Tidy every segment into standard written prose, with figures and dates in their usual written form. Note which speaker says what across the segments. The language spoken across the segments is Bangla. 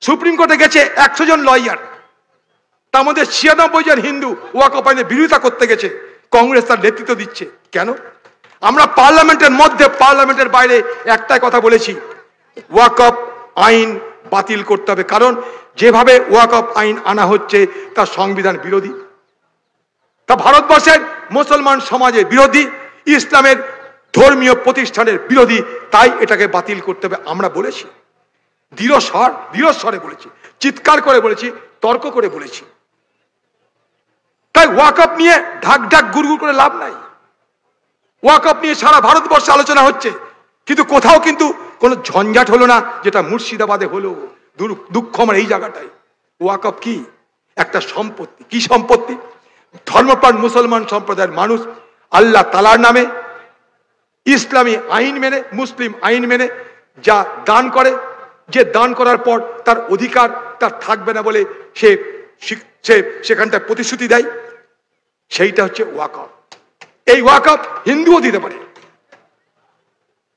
Speaker 1: সুপ্রিম কোর্টে গেছে 100 জন লয়ার, তার মধ্যে 96 জন হিন্দু ওয়াকফ আইনের বিরোধিতা করতে গেছে। কংগ্রেস তার নেতৃত্ব দিচ্ছে কেন? আমরা পার্লামেন্টের মধ্যে, পার্লামেন্টের বাইরে একটাই কথা বলেছি, ওয়াকফ আইন বাতিল করতে হবে। কারণ যেভাবে ওয়াকফ আইন আনা হচ্ছে তা সংবিধান বিরোধী, তা ভারতবর্ষের মুসলমান সমাজের বিরোধী, ইসলামের ধর্মীয় প্রতিষ্ঠানের বিরোধী। তাই এটাকে বাতিল করতে হবে আমরা বলেছি, দৃঢ়স্বরে বলেছি, চিৎকার করে বলেছি, তর্ক করে বলেছি। তাই ওয়াকফ নিয়ে ঢাক ঢাক গুড়গুড় করে লাভ নাই। ওয়াকফ নিয়ে সারা ভারতবর্ষে আলোচনা হচ্ছে, কিন্তু কোথাও কিন্তু কোনো ঝঞ্ঝাট হলো না, যেটা মুর্শিদাবাদে হলো। দুঃখ আমার এই জায়গাটাই। ওয়াকফ কি? একটা সম্পত্তি। কি সম্পত্তি? ধর্মপ্রাণ মুসলমান সম্প্রদায়ের মানুষ আল্লাহ তাআলার নামে ইসলামী আইন মেনে, মুসলিম আইন মেনে যা দান করে, যে দান করার পর তার অধিকার তার থাকবে না বলে সে সেখানটায় প্রতিশ্রুতি দেয়, সেইটা হচ্ছে ওয়াকফ। এই ওয়াকফ হিন্দুও দিতে পারে।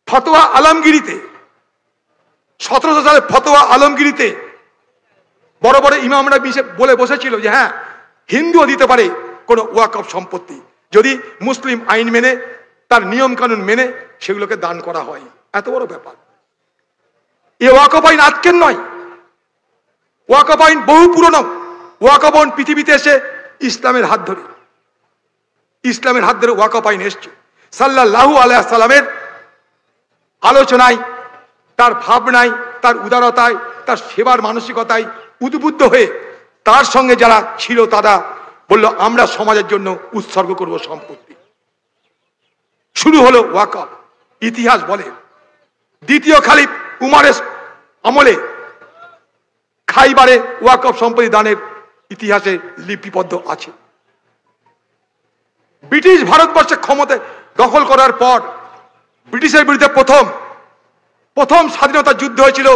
Speaker 1: ফতোয়া আলমগিরিতে 1700 সালে ফতোয়া আলমগিরিতে বড় বড় ইমামরা বলে বসেছিল যে হ্যাঁ, হিন্দুও দিতে পারে কোন ওয়াকফ সম্পত্তি, যদি মুসলিম আইন মেনে, তার নিয়ম কানুন মেনে সেগুলোকে দান করা হয়। এত বড় ব্যাপার। এই ওয়াকফ আইন আজকের নয়, ওয়াকফ আইন বহু পুরনো। ওয়াকফ আইন পৃথিবীতে এসে ইসলামের হাত ধরে ওয়াকফ আইন এসছে। সাল্লাল্লাহু আলাইহি সাল্লামের আলোচনায়, তার ভাবনায়, তার উদারতায়, তার সেবার মানসিকতায় উদ্বুদ্ধ হয়ে তার সঙ্গে যারা ছিল তারা বলল আমরা সমাজের জন্য উৎসর্গ করব সম্পত্তি। শুরু হলো ওয়াকফ। ইতিহাস বলে দ্বিতীয় খলিফা উমরের আমলে খাইবারে ওয়াকফ সম্পত্তি দানের ইতিহাসে লিপিবদ্ধ আছে। ব্রিটিশ ভারতবর্ষে ক্ষমতা দখল করার পর ব্রিটিশের বিরুদ্ধে প্রথম স্বাধীনতা যুদ্ধ হয়েছিল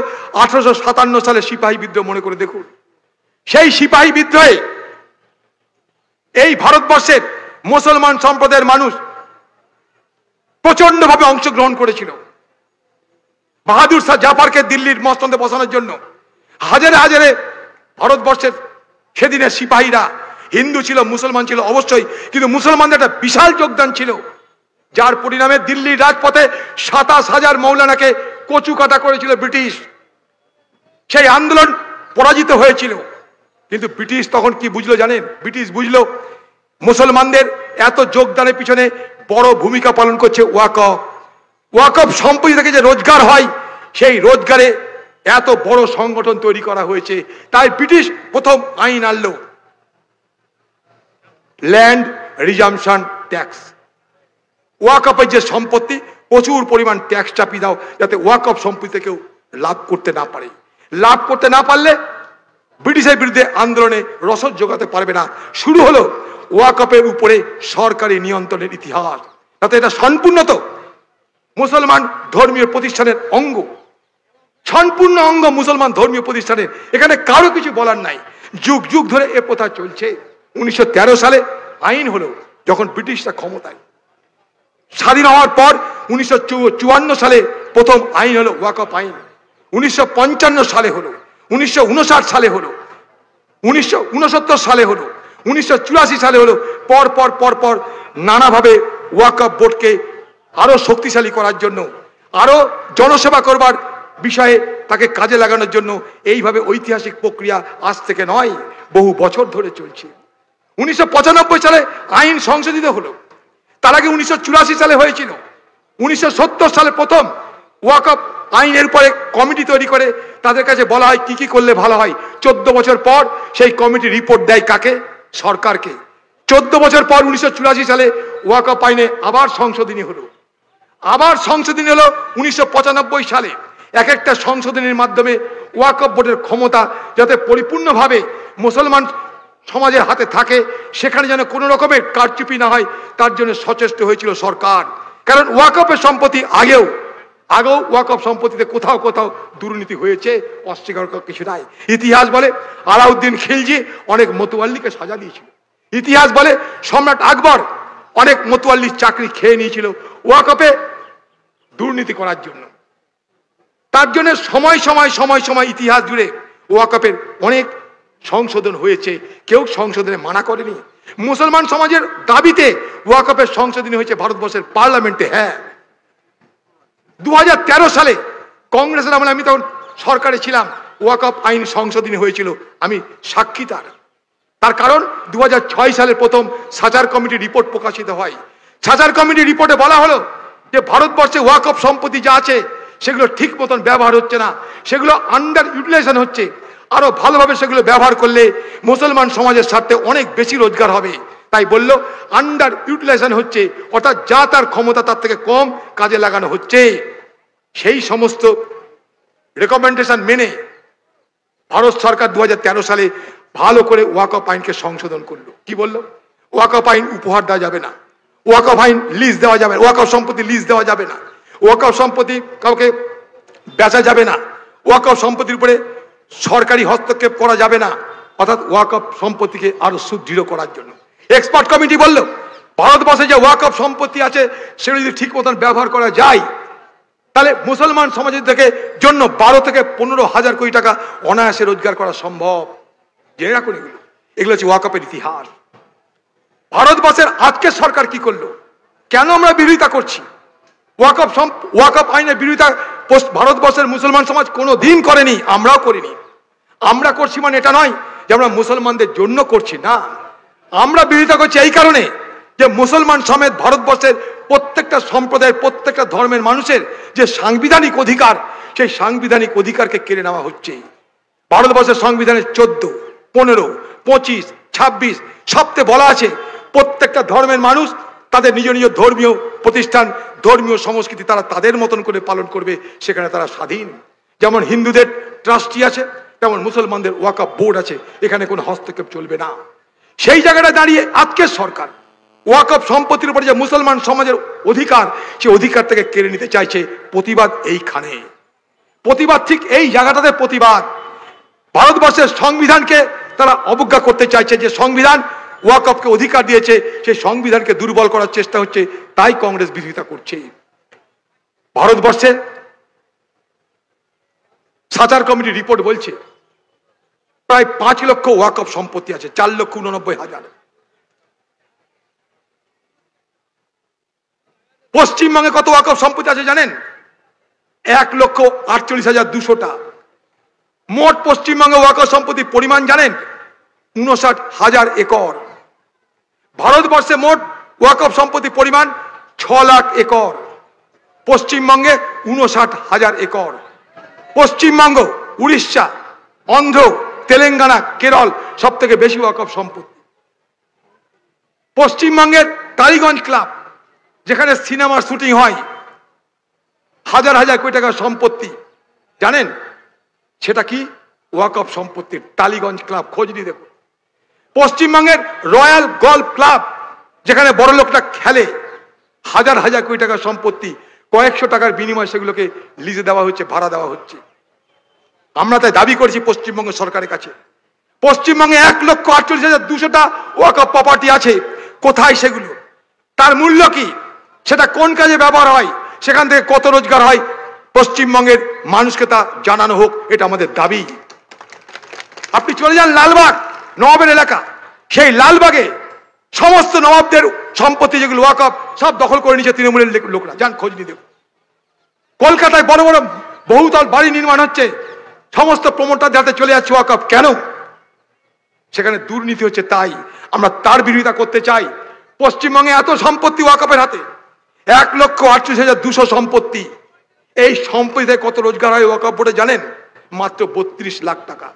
Speaker 1: 1857 সালে সিপাহী বিদ্রোহ। মনে করে দেখুন, সেই সিপাহী বিদ্রোহে এই ভারতবর্ষের মুসলমান সম্প্রদায়ের মানুষ প্রচন্ডভাবে অংশগ্রহণ করেছিল। বাহাদুর শাহ জাফরকে দিল্লির মসনদে বসানোর জন্য হাজারে হাজারে ভারতবর্ষের সেদিনের সিপাহীরা, হিন্দু ছিল, মুসলমান ছিল অবশ্যই, কিন্তু মুসলমানদের একটা বিশাল যোগদান ছিল, যার পরিণামে দিল্লির রাজপথে 27,000 মৌলানাকে কচু কাটা করেছিল ব্রিটিশ। সেই আন্দোলন পরাজিত হয়েছিল। কিন্তু ব্রিটিশ তখন কি বুঝলো জানেন? ব্রিটিশ বুঝলো মুসলমানদের এত যোগদানের পিছনে বড় ভূমিকা পালন করছে ওয়াকফ। ওয়াকফ সম্পত্তি থেকে যে রোজগার হয়, সেই রোজগারে এত বড় সংগঠন তৈরি করা হয়েছে। তাই ব্রিটিশ প্রথম আইন আনলো ল্যান্ড রিজাম্পশন ট্যাক্স। ওয়াকফের যে সম্পত্তি, প্রচুর পরিমাণ ট্যাক্স চাপিয়ে দাও, যাতে ওয়াকফ সম্পত্তি কেউ লাভ করতে না পারে। লাভ করতে না পারলে ব্রিটিশের বিরুদ্ধে আন্দোলনে রসদ যোগাতে পারবে না। শুরু হলো ওয়াকফের উপরে সরকারি নিয়ন্ত্রণের ইতিহাস। তাতে এটা সম্পূর্ণত মুসলমান ধর্মীয় প্রতিষ্ঠানের অঙ্গ, সম্পূর্ণ অঙ্গ মুসলমান ধর্মীয় প্রতিষ্ঠানের। এখানে কারো কিছু বলার নাই। যুগ যুগ ধরে এ প্রথা চলছে। 1913 সালে আইন হলো, যখন ব্রিটিশরা ক্ষমতায়। স্বাধীন হওয়ার পর 1954 সালে প্রথম আইন হলো ওয়াকফ আইন। 1955 সালে হলো, 1959 সালে হলো, 1969 সালে হলো, 1984 সালে হলো। পর নানাভাবে ওয়াকফ বোর্ডকে আরো শক্তিশালী করার জন্য, আরো জনসেবা করবার বিষয়ে তাকে কাজে লাগানোর জন্য এইভাবে ঐতিহাসিক প্রক্রিয়া আজ থেকে নয়, বহু বছর ধরে চলছে। 1995 সালে আইন সংশোধিত হলো। তার আগে 1984 সালে হয়েছিল। 1970 সালে প্রথম ওয়াকফ আইনের উপরে কমিটি তৈরি করে তাদের কাছে বলা হয় কি কি করলে ভালো হয়। 14 বছর পর সেই কমিটি রিপোর্ট দেয় কাকে? সরকারকে। 14 বছর পর 1984 সালে ওয়াকফ আইনে আবার সংশোধনী হলো। 1995 সালে এক একটা সংশোধনীর মাধ্যমে ওয়াকফ বোর্ডের ক্ষমতা যাতে পরিপূর্ণভাবে মুসলমান সমাজের হাতে থাকে, সেখানে যেন কোনো রকমের কারচুপি না হয়, তার জন্য সচেষ্ট হয়েছিল সরকার। কারণ ওয়াকফের সম্পত্তি আগেও ওয়াকফ সম্পত্তিতে কোথাও দুর্নীতি হয়েছে, অস্বীকার করার কিছু নাই। ইতিহাস বলে আলাউদ্দিন খিলজি অনেক মতোয়াল্লিকে সাজা দিয়েছিল। ইতিহাস বলে সম্রাট আকবর অনেক মতোয়াল্লির চাকরি খেয়ে নিয়েছিল ওয়াকফে দুর্নীতি করার জন্য। তার জন্য সময় সময় ইতিহাস জুড়ে ওয়াকফের অনেক সংশোধন হয়েছে, কেউ সংশোধনে মানা করেনি। মুসলমান সমাজের দাবিতে ওয়াকফের সংশোধনী হয়েছে ভারতবর্ষের পার্লামেন্টে। হ্যাঁ, 2013 সালে কংগ্রেসের আমলে, আমি তখন সরকারে ছিলাম, ওয়াকফ আইন সংশোধনী হয়েছিল, আমি সাক্ষী তার কারণ 2006 সালে প্রথম সাচার কমিটির রিপোর্ট প্রকাশিত হয়। সাচার কমিটির রিপোর্টে বলা হলো যে ভারতবর্ষে ওয়াকফ সম্পত্তি যা আছে সেগুলো ঠিক মতন ব্যবহার হচ্ছে না, সেগুলো আন্ডার ইউটিলাইজেশন হচ্ছে। আরো ভালোভাবে সেগুলো ব্যবহার করলে মুসলমান সমাজের স্বার্থে অনেক বেশি রোজগার হবে। তাই বললো আন্ডার ইউটিলাইজেশন হচ্ছে, অর্থাৎ যা তার ক্ষমতা তার থেকে কম কাজে লাগানো হচ্ছে। সেই সমস্ত রেকমেন্ডেশন মেনে ভারত সরকার 2013 সালে ভালো করে ওয়াকফ আইনকে সংশোধন করলো। কি বললো? ওয়াকফ আইন উপহার দেওয়া যাবে না, ওয়াকফ আইন লিজ দেওয়া যাবে না, ওয়াকফ সম্পত্তি লিজ দেওয়া যাবে না, ওয়াকফ সম্পত্তি কাউকে বেচা যাবে না, ওয়াকফ সম্পত্তির উপরে সরকারি হস্তক্ষেপ করা যাবে না, অর্থাৎ ওয়াকফ সম্পত্তিকে আরো সুদৃঢ় করার জন্য। এক্সপার্ট কমিটি বলল ভারতবর্ষে যে ওয়াকফ সম্পত্তি আছে সেগুলো যদি ঠিক মতন ব্যবহার করা যায় তাহলে মুসলমান সমাজের থেকে জন্য 12 থেকে 15 হাজার কোটি টাকা অনায়াসে রোজগার করা সম্ভব। জেনে রাখুন, এগুলো হচ্ছে ওয়াকফের ইতিহাস। ভারতবর্ষের আজকের সরকার কি করলো? কেন আমরা বিরোধিতা করছি? ওয়াকফ আইনের বিরোধিতা ভারতবর্ষের মুসলমান সমাজ কোনো দিন করেনি, আমরাও করিনি। আমরা করছি মানে এটা নয় যে আমরা মুসলমানদের জন্য করছি, না। আমরা বিরোধিতা করছি এই কারণে যে মুসলমান সমেত ভারতবর্ষের প্রত্যেকটা সম্প্রদায়ের, প্রত্যেকটা ধর্মের মানুষের যে সাংবিধানিক অধিকার, সেই সাংবিধানিক অধিকারকে কেড়ে নেওয়া হচ্ছে। ভারতবর্ষের সংবিধানের 14, 15, 25, 26 সবতে বলা আছে প্রত্যেকটা ধর্মের মানুষ তাদের নিজ নিজ ধর্মীয় প্রতিষ্ঠান, ধর্মীয় সংস্কৃতি তারা তাদের মতন করে পালন করবে, সেখানে তারা স্বাধীন। যেমন হিন্দুদের ট্রাস্টি আছে, তেমন মুসলমানদের ওয়াকফ বোর্ড আছে, এখানে কোনো হস্তক্ষেপ চলবে না। সেই জায়গাটা দাঁড়িয়ে আজকের সরকার ওয়াকফ সম্পত্তির উপরে যে মুসলমান সমাজের অধিকার, সেই অধিকার থেকে কেড়ে নিতে চাইছে। প্রতিবাদ এইখানে, প্রতিবাদ ঠিক এই জায়গাটাতে প্রতিবাদ। ভারতবর্ষের সংবিধানকে তারা অবজ্ঞা করতে চাইছে, যে সংবিধান ওয়াকফকে অধিকার দিয়েছে, সেই সংবিধানকে দুর্বল করার চেষ্টা হচ্ছে, তাই কংগ্রেস বিরোধিতা করছে। ভারতবর্ষের সাচার কমিটির রিপোর্ট বলছে প্রায় 5 লক্ষ ওয়াকফ সম্পত্তি আছে, 4,89,000। পশ্চিমবঙ্গে কত ওয়াকফ সম্পত্তি আছে জানেন? 1,48,200টা। মোট পশ্চিমবঙ্গে ওয়াকফ সম্পত্তির পরিমাণ জানেন? 59,000 একর। ভারতবর্ষে মোট ওয়াকফ সম্পত্তির পরিমাণ 6 লাখ একর। পশ্চিমবঙ্গে 59,000 একর। পশ্চিমবঙ্গ, উড়িষ্যা, অন্ধ্র, তেলেঙ্গানা, কেরল সব থেকে বেশি ওয়াকফ সম্পত্তি। পশ্চিমবঙ্গের টালিগঞ্জ ক্লাব, যেখানে সিনেমার শুটিং হয়, হাজার হাজার কোটি টাকার সম্পত্তি, জানেন সেটা কি? ওয়াকফ সম্পত্তির টালিগঞ্জ ক্লাব, খোঁজ নিয়ে দেখুন। পশ্চিমবঙ্গের রয়্যাল গল্ফ ক্লাব, যেখানে বড় লোকটা খেলে, হাজার হাজার কোটি টাকার সম্পত্তি, কয়েকশো টাকার বিনিময়ে সেগুলোকে লিজে দেওয়া হচ্ছে, ভাড়া দেওয়া হচ্ছে। আমরা তাই দাবি করছি পশ্চিমবঙ্গ সরকারের কাছে, পশ্চিমবঙ্গে 1,48,200টা ওয়াকফ প্রপার্টি আছে, কোথায় সেগুলো? তার মূল্য কি? সেটা কোন কাজে ব্যবহার হয়? সেখান থেকে কত রোজগার হয়? পশ্চিমবঙ্গের মানুষকে তা জানানো হোক, এটা আমাদের দাবি। আপনি চলে যান লালবাগ, নবাবের এলাকা, সেই লালবাগে সমস্ত নবাবদের সম্পত্তি যেগুলো ওয়াকফ, সব দখল করে নিয়েছে তৃণমূলের লোকরা। যান খোঁজ নিয়ে দেখুন। কলকাতায় বড় বড় বহুতল বাড়ি নির্মাণ হচ্ছে, সমস্ত প্রমোটারদের হাতে চলে যাচ্ছে ওয়াকফ। কেন? সেখানে দুর্নীতি হচ্ছে। তাই আমরা তার বিরোধিতা করতে চাই। পশ্চিমবঙ্গে এত সম্পত্তি ওয়াকফের হাতে, 1,38,200 সম্পত্তি। এই সম্পত্তিতে কত রোজগার হয় ওয়াকফ বোর্ডে জানেন? মাত্র 32 লাখ টাকা,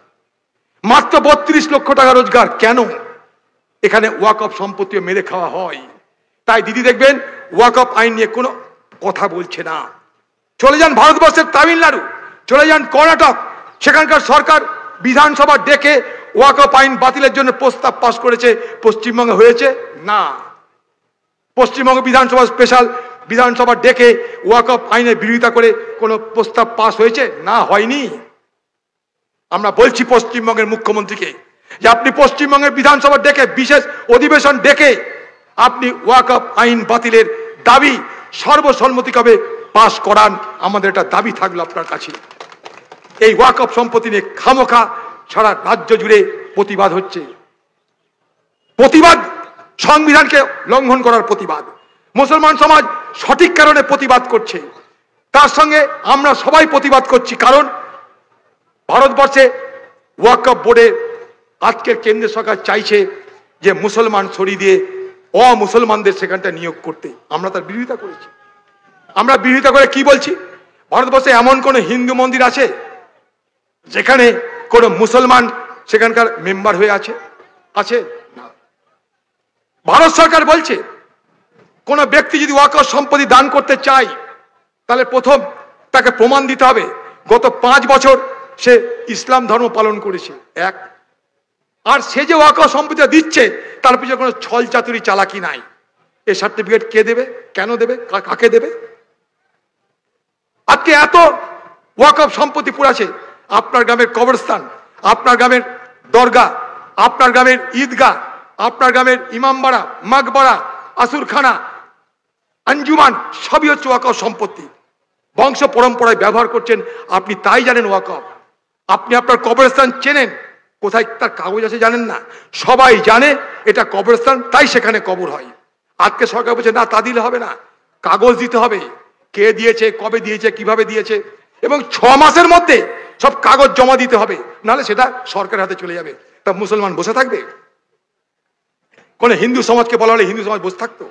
Speaker 1: মাত্র 32 লক্ষ টাকা রোজগার। কেন? এখানে ওয়াকফ সম্পত্তি মেরে খাওয়া হয়। তাই দিদি দেখবেন ওয়াকফ আইন নিয়ে কোনো কথা বলছে না। চলে যান ভারতবর্ষের তামিলনাড়ু, চলে যান কর্ণাটক, সেখানকার সরকার বিধানসভা ডেকে ওয়াকফ আইন বাতিলের জন্য প্রস্তাব পাশ করেছে। পশ্চিমবঙ্গে হয়েছে না। পশ্চিমবঙ্গ বিধানসভা স্পেশাল বিধানসভা ডেকে ওয়াকফ আইনের বিরোধিতা করে কোনো প্রস্তাব পাশ হয়েছে না? হয়নি। আমরা বলছি পশ্চিমবঙ্গের মুখ্যমন্ত্রীকে যে আপনি পশ্চিমবঙ্গের বিধানসভা ডেকে, বিশেষ অধিবেশন ডেকে আপনি ওয়াকফ আইন বাতিলের দাবি সর্বসম্মতিক্রমে পাশ করান। আমাদের একটা দাবি থাকলো আপনার কাছে। এই ওয়াকফ সম্পত্তি নিয়ে খামোখা সারা রাজ্য জুড়ে প্রতিবাদ হচ্ছে। প্রতিবাদ সংবিধানকে লঙ্ঘন করার প্রতিবাদ। মুসলমান সমাজ সঠিক কারণে প্রতিবাদ করছে, তার সঙ্গে আমরা সবাই প্রতিবাদ করছি। কারণ ভারতবর্ষে ওয়াকফ বোর্ডে আজকের কেন্দ্রীয় সরকার চাইছে যে মুসলমান সরিয়ে দিয়ে অমুসলমানদের সেখানটা নিয়োগ করতে। আমরা তার বিরোধিতা করেছি। আমরা বিরোধিতা করে কি বলছি, ভারতবর্ষে এমন কোন হিন্দু মন্দির আছে যেখানে কোন মুসলমান সেখানকার মেম্বার হয়ে আছে? আছে না। ভারত সরকার বলছে কোন ব্যক্তি যদি ওয়াকফ সম্পত্তি দান করতে চায় তাহলে প্রথম তাকে প্রমাণ দিতে হবে গত 5 বছর সে ইসলাম ধর্ম পালন করেছে, এক। আর সে যে ওয়াকফ সম্পত্তি দিচ্ছে তার পিছনে কোনো ছল চাতুরি চালাকি নাই। এই সার্টিফিকেট কে দেবে, কেন দেবে, কাকে দেবে? আজকে এত ওয়াকফ সম্পত্তি পুরাছে, আপনার গ্রামের কবরস্থান, আপনার গ্রামের দরগা, আপনার গ্রামের ঈদগাহ, আপনার গ্রামের ইমামবাড়া, মাকবাড়া, আসুরখানা, আঞ্জুমান সবই হচ্ছে ওয়াকফ সম্পত্তি। বংশ পরম্পরায় ব্যবহার করছেন, আপনি তাই জানেন ওয়াকফ। আপনি আপনার কবরস্থান চেনেন, কোথায় তার কাগজ আছে জানেন না। সবাই জানে এটা কবরস্থান, তাই সেখানে কবর হয়। আজকে সরকার বলছে না, তা দিলে হবে না, কাগজ দিতে হবে, কে দিয়েছে, কবে দিয়েছে, কিভাবে দিয়েছে, এবং 6 মাসের মধ্যে সব কাগজ জমা দিতে হবে, নাহলে সেটা সরকারের হাতে চলে যাবে। তা মুসলমান বসে থাকবে? কোন হিন্দু সমাজকে বলা হলে হিন্দু সমাজ বসে থাকতো?